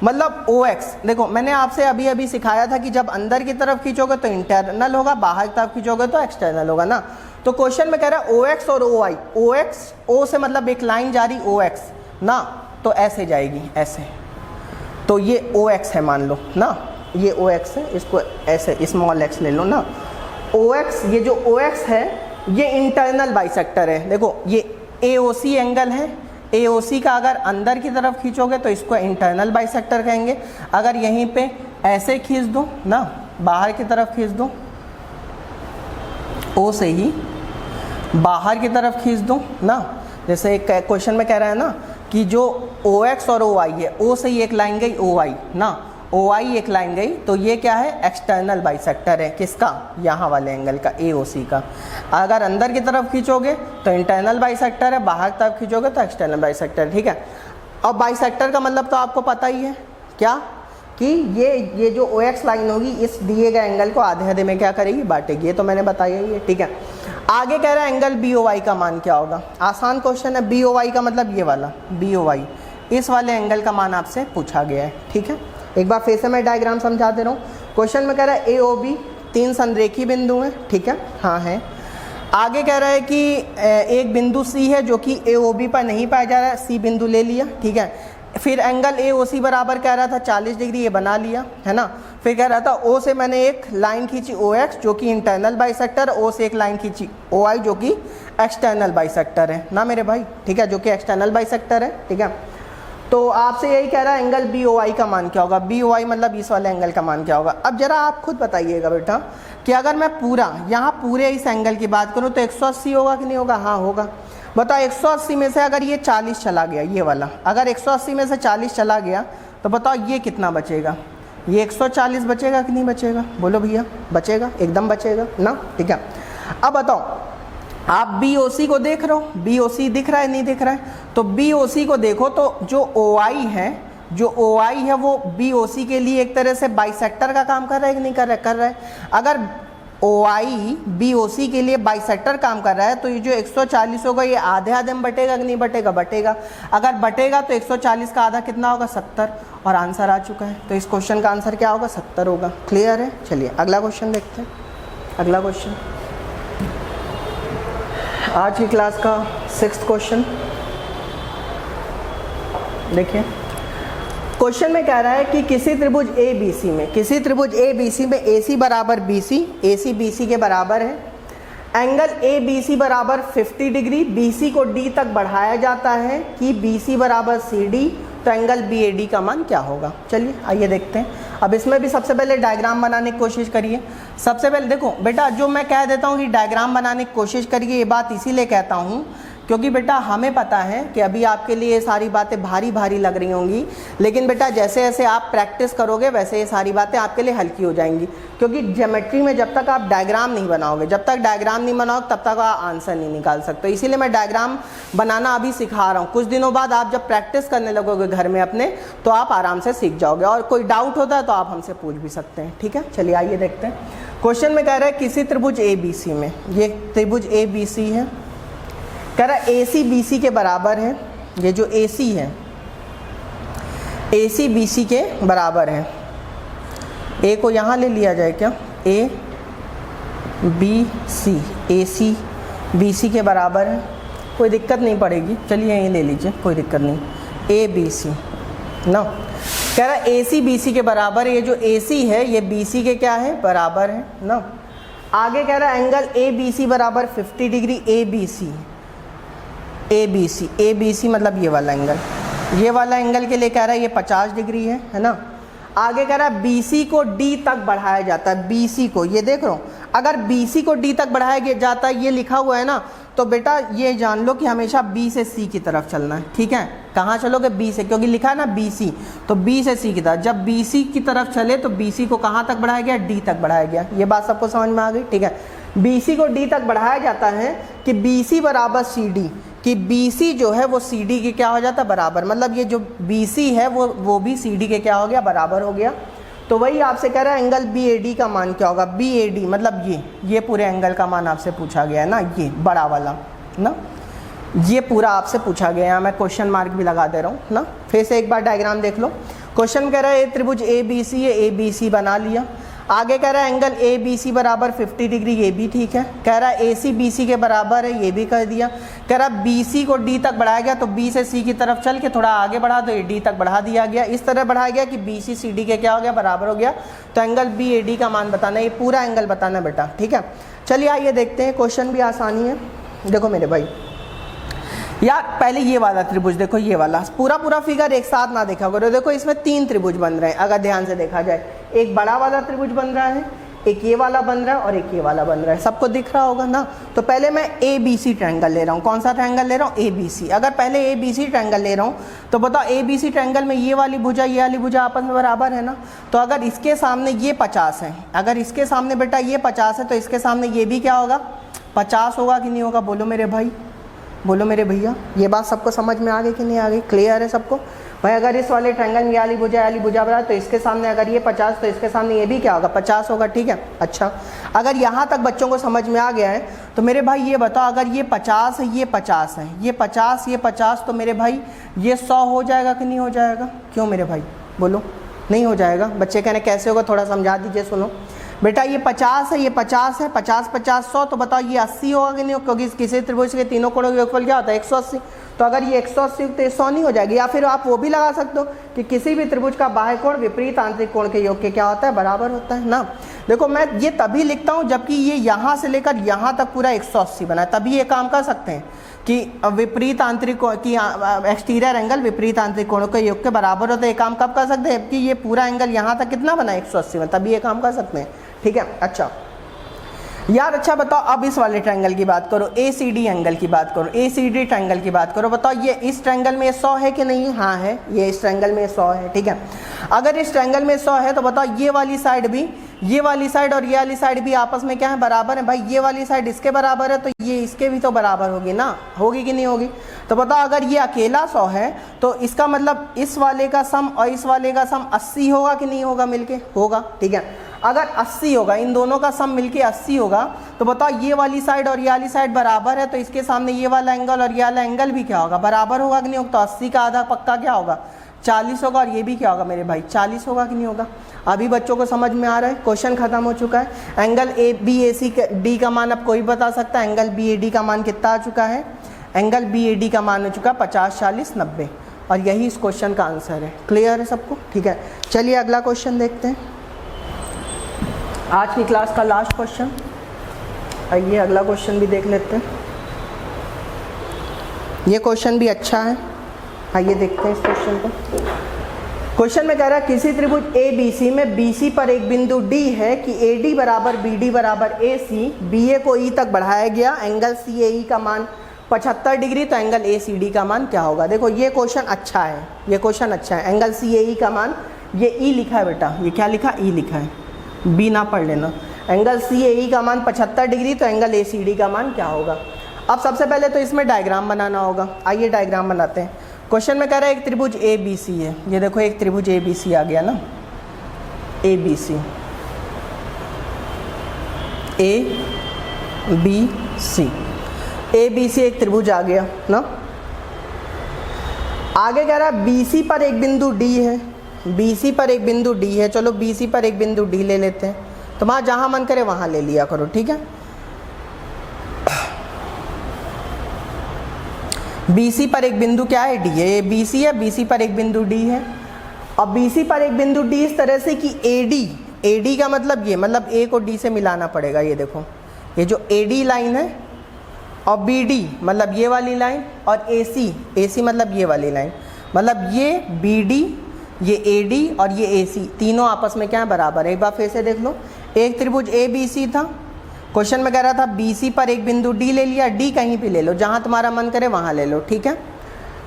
मतलब ओ एक्स, देखो मैंने आपसे अभी अभी सिखाया था कि जब अंदर की तरफ खींचोगे तो इंटरनल होगा, बाहर की तरफ खींचोगे तो एक्सटर्नल होगा ना। तो क्वेश्चन में कह रहा है ओ एक्स और ओ वाई। ओ एक्स, ओ से मतलब एक लाइन जा रही ओ एक्स ना, तो ऐसे जाएगी, ऐसे। तो ये ओ एक्स है मान लो ना, ये ओ एक्स है, इसको ऐसे स्मॉल एक्स ले लो ना। ओ एक्स, ये जो ओ एक्स है ये इंटरनल बाइसेक्टर है। देखो ये ए ओ सी एंगल है। ए ओ सी का अगर अंदर की तरफ खींचोगे तो इसको इंटरनल बाइसेक्टर कहेंगे। अगर यहीं पे ऐसे खींच दो ना, बाहर की तरफ खींच दो, ओ से ही बाहर की तरफ खींच दो ना, जैसे एक क्वेश्चन में कह रहा है ना कि जो ओ एक्स और ओ वाई है, ओ से ही एक लाइन गई ओ वाई ना, ओ आई एक लाइन गई, तो ये क्या है? एक्सटर्नल बाइसेक्टर है। किसका? यहाँ वाले एंगल का, ए ओ सी का। अगर अंदर की तरफ खींचोगे तो इंटरनल बाइसेक्टर है, बाहर की तरफ खींचोगे तो एक्सटर्नल बाइसेक्टर। ठीक है, अब बाइसेक्टर का मतलब तो आपको पता ही है क्या, कि ये जो ओ एक्स लाइन होगी इस दिए गए एंगल को आधे आधे में क्या करेगी? बांटेगी। ये तो मैंने बताया ही है। ठीक है, आगे कह रहा है एंगल बी ओ वाई का मान क्या होगा। आसान क्वेश्चन है। बी ओ वाई का मतलब ये वाला बी ओ वाई, इस वाले एंगल का मान आपसे पूछा गया है। ठीक है, एक बार फिर से मैं डायग्राम समझा दे रहा हूँ। क्वेश्चन में कह रहा है ए ओ बी 3 संरेखी बिंदु हैं। ठीक है, हाँ है। आगे कह रहा है कि एक बिंदु सी है जो कि ए ओ बी पर नहीं पाया जा रहा है। सी बिंदु ले लिया। ठीक है, फिर एंगल ए ओ सी बराबर कह रहा था 40 डिग्री, ये बना लिया है ना। फिर कह रहा था ओ से मैंने एक लाइन खींची ओ एक्स जो कि इंटरनल बाइसेक्टर, ओ से एक लाइन खींची ओ आई जो कि एक्सटर्नल बाइसेक्टर है ना मेरे भाई। ठीक है, जो कि एक्सटर्नल बाइसेक्टर है। ठीक है, तो आपसे यही कह रहा है एंगल बी ओ आई का मान क्या होगा। बी ओ आई मतलब इस वाले एंगल का मान क्या होगा। अब जरा आप खुद बताइएगा बेटा कि अगर मैं पूरा यहाँ पूरे इस एंगल की बात करूँ तो 180 होगा कि नहीं होगा? हाँ होगा। बताओ 180 में से अगर ये 40 चला गया, ये वाला अगर 180 में से 40 चला गया तो बताओ ये कितना बचेगा? ये 140 बचेगा कि नहीं बचेगा? बोलो भैया, बचेगा, एकदम बचेगा ना। ठीक है, अब बताओ आप बी ओ सी को देख रहे हो, बी ओ सी दिख रहा है नहीं दिख रहा है? तो बी ओ सी को देखो तो जो ओ आई है, जो ओ आई है वो बी ओ सी के लिए एक तरह से बाइसेक्टर का काम कर रहा है कि नहीं कर रहा है? कर रहा है। अगर ओ आई बी ओ सी के लिए बाइसेक्टर काम कर रहा है तो ये जो 140 होगा ये आधे आधे में बटेगा कि नहीं बटेगा? बटेगा। अगर बटेगा तो 140 का आधा कितना होगा? 70। और आंसर आ चुका है। तो इस क्वेश्चन का आंसर क्या होगा? 70 होगा। क्लियर है? चलिए अगला क्वेश्चन देखते हैं। अगला क्वेश्चन आज की क्लास का 6th क्वेश्चन देखिए। क्वेश्चन में कह रहा है कि किसी त्रिभुज ए बी सी में, किसी त्रिभुज ए बी सी में ए सी बराबर बी सी, ए सी बी सी के बराबर है। एंगल ए बी सी बराबर 50 डिग्री, बी सी को डी तक बढ़ाया जाता है कि बी सी बराबर सी डी, तो एंगल बी ए डी का मान क्या होगा। चलिए आइए देखते हैं। अब इसमें भी सबसे पहले डायग्राम बनाने की कोशिश करिए। सबसे पहले देखो बेटा, जो मैं कह देता हूँ कि डायग्राम बनाने की कोशिश करिए, ये बात इसीलिए कहता हूँ क्योंकि बेटा हमें पता है कि अभी आपके लिए ये सारी बातें भारी भारी लग रही होंगी, लेकिन बेटा जैसे जैसे आप प्रैक्टिस करोगे वैसे ये सारी बातें आपके लिए हल्की हो जाएंगी। क्योंकि ज्योमेट्री में जब तक आप डायग्राम नहीं बनाओगे, जब तक डायग्राम नहीं बनाओगे तब तक आप आंसर नहीं निकाल सकते। इसीलिए मैं डायग्राम बनाना अभी सिखा रहा हूँ। कुछ दिनों बाद आप जब प्रैक्टिस करने लगोगे घर में अपने, तो आप आराम से सीख जाओगे। और कोई डाउट होता है तो आप हमसे पूछ भी सकते हैं। ठीक है, चलिए आइए देखते हैं। क्वेश्चन में कह रहा है किसी त्रिभुज ए बी सी में, ये त्रिभुज ए बी सी है, कह रहा है ए सी बी सी के बराबर है। ये जो ए सी है ए सी बी सी के बराबर है। ए को यहाँ ले लिया जाए क्या, ए बी सी, ए सी बी सी के बराबर है, कोई दिक्कत नहीं पड़ेगी, चलिए यहीं ले लीजिए, कोई दिक्कत नहीं। ए बी सी ना, कह रहा है ए सी बी सी के बराबर है। ये जो ए सी है ये बी सी के क्या है, बराबर है ना। आगे कह रहा है एंगल ए बी सी बराबर 50 डिग्री। A B C, A B C, A B C मतलब ये वाला एंगल, ये वाला एंगल के लिए कह रहा है ये 50 डिग्री है ना। आगे कह रहा है बी सी को डी तक बढ़ाया जाता है। बी सी को, ये देख रहा हूँ, अगर बी सी को डी तक बढ़ाया जाता है, ये लिखा हुआ है ना, तो बेटा ये जान लो कि हमेशा बी से सी की तरफ चलना है, ठीक है। कहाँ चलोगे, बी से, क्योंकि लिखा है ना बी सी, तो बी से सी की तरफ। जब बी सी की तरफ चले तो बी सी को कहाँ तक बढ़ाया गया, डी तक बढ़ाया गया। ये बात सबको समझ में आ गई, ठीक है। बी सी को डी तक बढ़ाया जाता है कि बी सी बराबर सी डी, कि बी सी जो है वो सी डी के क्या हो जाता है, बराबर। मतलब ये जो बी सी है वो भी सी डी के क्या हो गया, बराबर हो गया। तो वही आपसे कह रहा है एंगल बी ए डी का मान क्या होगा। बी ए डी मतलब ये पूरे एंगल का मान आपसे पूछा गया है ना, ये बड़ा वाला ना, ये पूरा आपसे पूछा गया है। मैं क्वेश्चन मार्क भी लगा दे रहा हूँ ना। फिर से एक बार डायग्राम देख लो। क्वेश्चन कह रहा है त्रिभुज ए बी सी है, ए बी सी बना लिया। आगे कह रहा है एंगल ए बी सी बराबर 50 डिग्री, ये भी ठीक है। कह रहा है ए सी बी सी के बराबर है, ये भी कर दिया। कह रहा है बी सी को डी तक बढ़ाया गया, तो बी से सी की तरफ चल के थोड़ा आगे बढ़ा तो ए डी तक बढ़ा दिया गया। इस तरह बढ़ाया गया कि बी सी सी डी के क्या हो गया, बराबर हो गया। तो एंगल बी ए डी का मान बताना, ये पूरा एंगल बताना बेटा, ठीक है। चलिए आइए देखते हैं, क्वेश्चन भी आसानी है। देखो मेरे भाई यार, पहले ये वाला त्रिभुज देखो, ये वाला पूरा फिगर एक साथ ना देखा करो। देखो इसमें 3 त्रिभुज बन रहे हैं, अगर ध्यान से देखा जाए। एक बड़ा वाला त्रिभुज बन रहा है, एक ये वाला बन रहा है और एक ये वाला बन रहा है, सबको दिख रहा होगा ना। तो पहले मैं ए बी सी ट्रायंगल ले रहा हूँ। कौन सा ट्रायंगल ले रहा हूँ, ए बी सी। अगर पहले ए बी सी ट्रायंगल ले रहा हूँ तो बताओ ए बी सी ट्रायंगल में ये वाली भुजा आपस में बराबर है ना। तो अगर इसके सामने ये 50 है, अगर इसके सामने बेटा ये 50 है, तो इसके सामने ये भी क्या होगा, 50 होगा कि नहीं होगा, बोलो मेरे भाई, बोलो मेरे भैया। ये बात सबको समझ में आ गई कि नहीं आ गई, क्लियर है सबको भाई। अगर इस वाले ट्रायंगल में याली भुजा बराबर, तो इसके सामने अगर ये 50 तो इसके सामने ये भी क्या होगा, 50 होगा, ठीक है। अच्छा, अगर यहाँ तक बच्चों को समझ में आ गया है तो मेरे भाई ये बताओ, अगर ये 50 है, ये 50 है, ये 50, तो मेरे भाई ये 100 हो जाएगा कि नहीं हो जाएगा। क्यों मेरे भाई, बोलो, नहीं हो जाएगा। बच्चे कहने कैसे होगा, थोड़ा समझा दीजिए। सुनो बेटा, ये 50 है, ये 50 है, 50 50 100, तो बताओ ये 80 होगा कि नहीं, क्योंकि किसी त्रिभुज के तीनों कोणों का योगफल क्या होता है, 180। तो अगर ये 180 तो ये 100 नहीं हो जाएगी। या फिर आप वो भी लगा सकते हो कि किसी भी त्रिभुज का बाह्य कोण विपरीत आंतरिक कोण के योग के क्या होता है, बराबर होता है ना। देखो मैं ये तभी लिखता हूँ जबकि ये यहाँ से लेकर यहाँ तक पूरा 180 बना है, तभी ये काम कर सकते हैं कि विपरीत आंतरिक की एक्सटीरियर एंगल विपरीत आंतरिक कोणों के योग के बराबर होता है। ये काम कब कर सकते हैं, जबकि ये पूरा एंगल यहाँ तक कितना बना है, 180 में, तभी ये काम कर सकते हैं, ठीक है। अच्छा यार, अच्छा बताओ, अब इस वाले ट्रायंगल की बात करो, ए सी डी एंगल की बात करो, ए सी डी ट्रायंगल की बात करो। बताओ ये इस ट्रायंगल में 100 है कि नहीं, हाँ है, ये इस ट्रायंगल में 100 है, ठीक है। अगर इस ट्रायंगल में 100 है तो बताओ ये वाली साइड भी, ये वाली साइड और ये वाली साइड भी आपस में क्या है, बराबर है भाई। ये वाली साइड इसके बराबर है तो ये इसके भी तो बराबर होगी ना, होगी कि नहीं होगी। तो बताओ अगर ये अकेला 100 है तो इसका मतलब इस वाले का सम और इस वाले का सम 80 होगा कि नहीं होगा, मिलके होगा, ठीक है। अगर 80 होगा, इन दोनों का सम मिलके 80 होगा, तो बताओ ये वाली साइड और ये वाली साइड बराबर है, तो इसके सामने ये वाला एंगल और ये वाला एंगल भी क्या होगा, बराबर होगा कि नहीं होगा। तो 80 का आधा पक्का क्या होगा, 40 होगा, और ये भी क्या होगा मेरे भाई, 40 होगा कि नहीं होगा। अभी बच्चों को समझ में आ रहा है, क्वेश्चन खत्म हो चुका है। Angle A B A C D का मान अब कोई बता सकता है, एंगल बी ए डी का मान कितना आ चुका है, एंगल बी ए डी का मान हो चुका है 50 40 90, और यही इस क्वेश्चन का आंसर है। क्लियर है सबको, ठीक है। चलिए अगला क्वेश्चन देखते हैं, आज की क्लास का लास्ट क्वेश्चन। आइए अगला क्वेश्चन भी देख लेते हैं, ये क्वेश्चन भी अच्छा है, आइए देखते हैं इस क्वेश्चन को। क्वेश्चन में कह रहा है किसी त्रिभुज ए बी सी में बी सी पर एक बिंदु डी है कि ए डी बराबर बी डी बराबर ए सी, बी ए को ई तक बढ़ाया गया, एंगल सी ए ई का मान 75 डिग्री, तो एंगल ए सी डी का मान क्या होगा। देखो ये क्वेश्चन अच्छा है, ये क्वेश्चन अच्छा है। एंगल सी ए ई का मान, ये ई लिखा है बेटा, ये क्या लिखा, ई लिखा है, बी ना पढ़ लेना। एंगल सी ए ई का मान 75 डिग्री, तो एंगल ए सी डी का मान क्या होगा। अब सबसे पहले तो इसमें डायग्राम बनाना होगा, आइए डायग्राम बनाते हैं। क्वेश्चन में कह रहा है एक त्रिभुज ए बी सी है, ये देखो एक त्रिभुज ए बी सी आ गया ना, A B C. A B C, A B C एक त्रिभुज आ गया ना। आगे कह रहा है BC पर एक बिंदु D है, BC पर एक बिंदु D है। चलो BC पर एक बिंदु D ले लेते हैं, तो वहाँ जहाँ मन करे वहाँ ले लिया करो, ठीक है। BC पर एक बिंदु क्या है, D है, ये BC है, BC पर एक बिंदु D है। अब BC पर एक बिंदु D इस तरह से कि AD का मतलब ये, मतलब A को D से मिलाना पड़ेगा। ये देखो, ये जो AD लाइन है और BD मतलब ये वाली लाइन, और AC मतलब ये वाली लाइन, मतलब ये BD, ये AD और ये AC तीनों आपस में क्या है, बराबर है। एक बार फिर से देख लो, एक त्रिभुज ABC था, क्वेश्चन में कह रहा था BC पर एक बिंदु D ले लिया, D कहीं भी ले लो, जहाँ तुम्हारा मन करे वहाँ ले लो, ठीक है।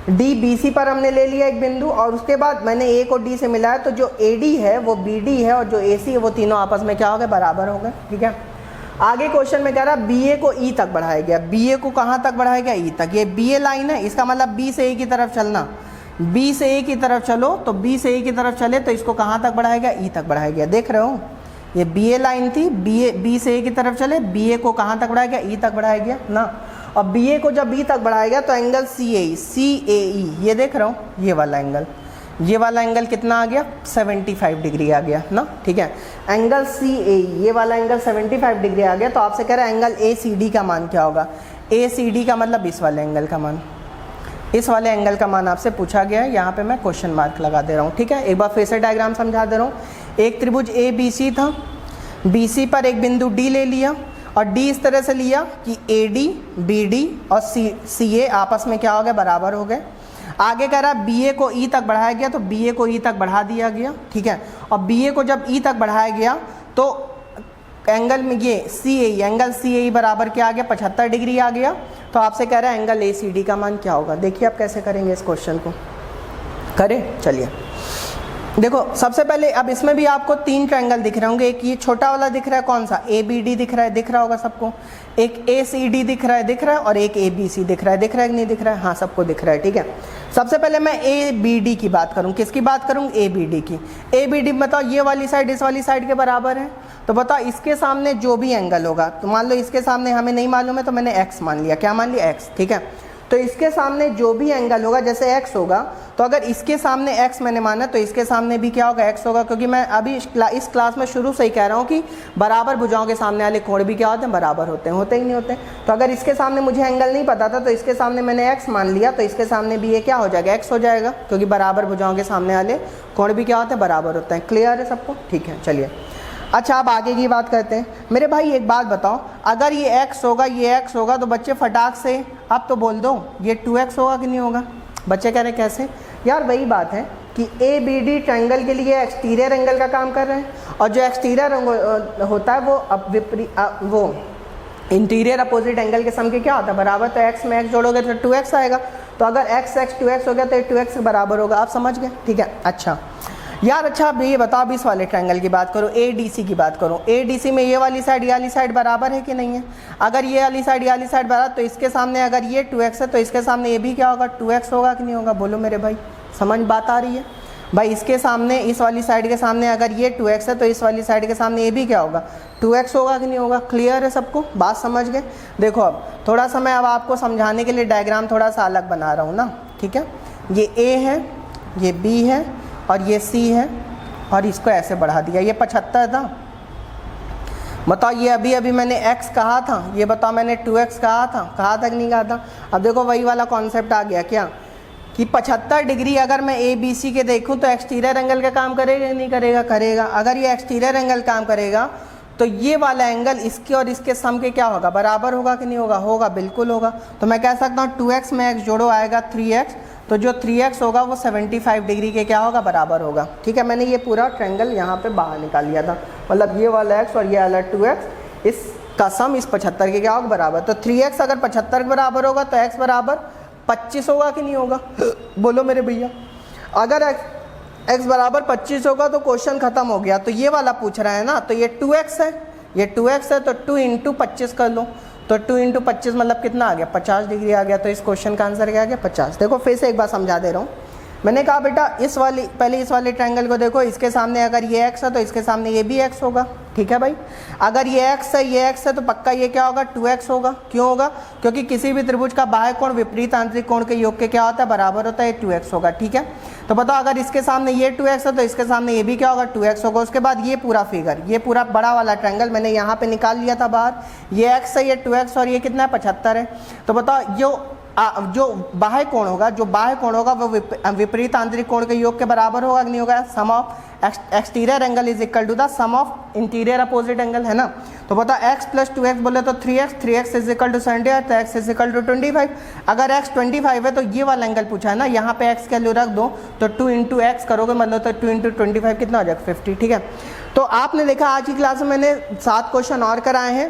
D BC पर हमने ले लिया एक बिंदु, और उसके बाद मैंने A को D से मिलाया, तो जो AD है वो BD है और जो AC है वो तीनों आपस में क्या हो गए, बराबर हो गए, ठीक है। आगे क्वेश्चन में कह रहा BA को E तक बढ़ाया गया, BA को कहाँ तक बढ़ाया गया, E तक। ये BA लाइन है, इसका मतलब B से A की तरफ चलना, B से A की तरफ चलो, तो B से A की तरफ चले तो इसको कहाँ तक बढ़ाया गया, E तक बढ़ाया गया। देख रहे हो, ये BA लाइन थी, B से A की तरफ चले, BA को कहाँ तक बढ़ाया गया, E तक बढ़ाया गया ना। और BA को जब E तक बढ़ाया गया तो एंगल CAE, ये देख रहे हो, ये वाला एंगल कितना आ गया, 75 डिग्री आ गया ना, ठीक है। एंगल CAE, ये वाला एंगल 75 डिग्री आ गया। तो आपसे कह रहा है एंगल ACD का मान क्या होगा। ACD का मतलब इस वाले एंगल का मान, इस वाले एंगल का मान आपसे पूछा गया है। यहाँ पे मैं क्वेश्चन मार्क लगा दे रहा हूँ, ठीक है। एक बार फिर से डायग्राम समझा दे रहा हूँ। एक त्रिभुज ABC था, BC पर एक बिंदु D ले लिया, और D इस तरह से लिया कि AD, BD और CA आपस में क्या हो गए, बराबर हो गए। आगे कह रहा BA को E तक बढ़ाया गया, तो BA को E तक बढ़ा दिया गया, ठीक है। और BA को जब E तक बढ़ाया गया तो एंगल में ये CAE, एंगल CAE बराबर क्या आ गया, 75 डिग्री आ गया। तो आपसे कह रहा है एंगल ACD का मान क्या होगा। देखिए आप कैसे करेंगे इस क्वेश्चन को, करें। चलिए देखो, सबसे पहले अब इसमें भी आपको 3 ट्रायंगल दिख रहे होंगे। एक ये छोटा वाला दिख रहा है, कौन सा, ABD दिख रहा होगा सबको। एक ACD दिख रहा है, और एक ABC दिख रहा है कि नहीं दिख रहा है, हाँ सबको दिख रहा है, ठीक है। सबसे पहले मैं ABD की बात करूँ, किसकी बात करूँ, ABD की। ABD बताओ, ये वाली साइड इस वाली साइड के बराबर है, तो बताओ इसके सामने जो भी एंगल होगा, तो मान लो इसके सामने हमें नहीं मालूम है तो मैंने X मान लिया, क्या मान लिया, X, ठीक है। तो इसके सामने जो भी एंगल होगा, जैसे X होगा, तो अगर इसके सामने X मैंने माना तो इसके सामने भी क्या होगा, X होगा। क्योंकि मैं अभी इस क्लास में शुरू से ही कह रहा हूँ कि बराबर भुजाओं के सामने वाले कोण भी क्या होते हैं, बराबर होते हैं, होते ही नहीं होते। तो अगर इसके सामने मुझे एंगल नहीं पता था तो इसके सामने मैंने X मान लिया, तो इसके सामने भी ये क्या हो जाएगा, X हो जाएगा, क्योंकि बराबर भुजाओं के सामने वाले कोण भी क्या होते हैं, बराबर होते हैं। क्लियर है सबको, ठीक है। चलिए अच्छा, अब आगे की बात करते हैं। मेरे भाई एक बात बताओ, अगर ये X होगा, ये X होगा, तो बच्चे फटाक से अब तो बोल दो ये 2X होगा कि नहीं होगा। बच्चे कह रहे कैसे यार, वही बात है कि ABD ट्रायंगल के लिए एक्सटीरियर एंगल का काम कर रहे हैं, और जो एक्सटीरियर होता है वो वो इंटीरियर अपोजिट एंगल के सम के क्या होता है, बराबर। तो X में X जोड़ोगे तो 2X आएगा, तो अगर X 2X हो गया तो 2X के बराबर होगा। आप समझ गए, ठीक है। अच्छा यार, अच्छा अब ये बताओ, अब इस वाले ट्रायंगल की बात करो, ADC की बात करो। ADC में ये वाली साइड बराबर है कि नहीं है। अगर ये वाली साइड बराबर, तो इसके सामने अगर ये 2X है तो इसके सामने ये भी क्या होगा, 2X होगा कि नहीं होगा। बोलो मेरे भाई, समझ बात आ रही है भाई। इसके सामने, इस वाली साइड के सामने अगर ये 2X है तो इस वाली साइड के सामने ये भी क्या होगा, 2X होगा कि नहीं होगा। क्लियर है सबको, बात समझ गए। देखो अब थोड़ा सा मैं अब आपको समझाने के लिए डायग्राम थोड़ा सा अलग बना रहा हूँ ना, ठीक है। ये A है, ये B है और ये C है, और इसको ऐसे बढ़ा दिया। ये 75 था, बताओ ये अभी मैंने X कहा था, ये बताओ मैंने 2X कहा था कि नहीं कहा था। अब देखो वही वाला कॉन्सेप्ट आ गया क्या, कि 75 डिग्री अगर मैं ABC के देखूं तो एक्सटीरियर एंगल का काम करेगा या नहीं करेगा, करेगा। अगर ये एक्सटीरियर एंगल काम करेगा तो ये वाला एंगल इसके और इसके सम के क्या होगा, बराबर होगा कि नहीं होगा, होगा, बिल्कुल होगा। तो मैं कह सकता हूँ 2X में X जोड़ो आएगा 3X, तो जो 3X होगा वो 75 डिग्री के क्या होगा, बराबर होगा, ठीक है। मैंने ये पूरा ट्रायंगल यहाँ पे बाहर निकाल लिया था, मतलब ये वाला X और ये वाला 2X, इसका सम इस 75 के क्या होगा, बराबर। तो 3X अगर 75 के बराबर होगा तो X बराबर 25 होगा कि नहीं होगा। बोलो मेरे भैया, अगर X बराबर 25 होगा तो क्वेश्चन खत्म हो गया। तो ये वाला पूछ रहा है ना, तो ये 2X है, ये 2X है, तो 2 × 25 कर लो, तो 2 × 25 मतलब कितना आ गया, 50 डिग्री आ गया। तो इस क्वेश्चन का आंसर क्या आ गया, 50। देखो फिर से एक बार समझा दे रहा हूँ, मैंने कहा बेटा पहले इस वाले ट्रायंगल को देखो, इसके सामने अगर ये x है तो इसके सामने ये भी x होगा, ठीक है भाई। अगर ये x है ये x है तो पक्का ये क्या होगा 2x होगा। क्यों होगा? क्योंकि किसी भी त्रिभुज का बाह्य कोण विपरीत आंतरिक कोण के योग के क्या होता है, बराबर होता है, 2x होगा, ठीक है। तो बताओ अगर इसके सामने ये 2x है तो इसके सामने ये भी क्या होगा 2x होगा। उसके बाद ये पूरा फिगर, ये पूरा बड़ा वाला ट्रायंगल मैंने यहाँ पे निकाल लिया था बाहर, ये x है, ये 2x और ये कितना है 75 है। तो बताओ जो बाह्य कोण होगा वो विपरीत आंतरिक कोण के योग के बराबर होगा कि नहीं होगा? Sum of exterior angle is equal to the sum of interior opposite angle, है ना। तो बता x प्लस 2x बोले तो 3x इज इक्वल टू 78, तो x इज इक्वल टू 25। अगर x 25 है तो ये वाला एंगल पूछा है ना, यहाँ पे x की वैल्यू रख दो तो 2 इंटू एक्स करोगे, मतलब तो 2 इंटू 25 कितना हो जाएगा 50, ठीक है। तो आपने देखा आज की क्लास में मैंने 7 क्वेश्चन और कराए हैं।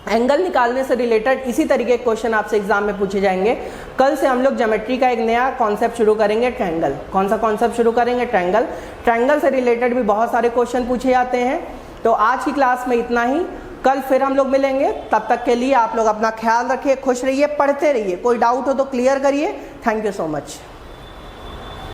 एंगल निकालने से रिलेटेड इसी तरीके के क्वेश्चन आपसे एग्जाम में पूछे जाएंगे। कल से हम लोग ज्योमेट्री का एक नया कॉन्सेप्ट शुरू करेंगे, ट्रायंगल। कौन सा कॉन्सेप्ट शुरू करेंगे? ट्रायंगल। ट्रायंगल से रिलेटेड भी बहुत सारे क्वेश्चन पूछे जाते हैं। तो आज की क्लास में इतना ही, कल फिर हम लोग मिलेंगे। तब तक के लिए आप लोग अपना ख्याल रखिए, खुश रहिए, पढ़ते रहिए। कोई डाउट हो तो क्लियर करिए। Thank you so much.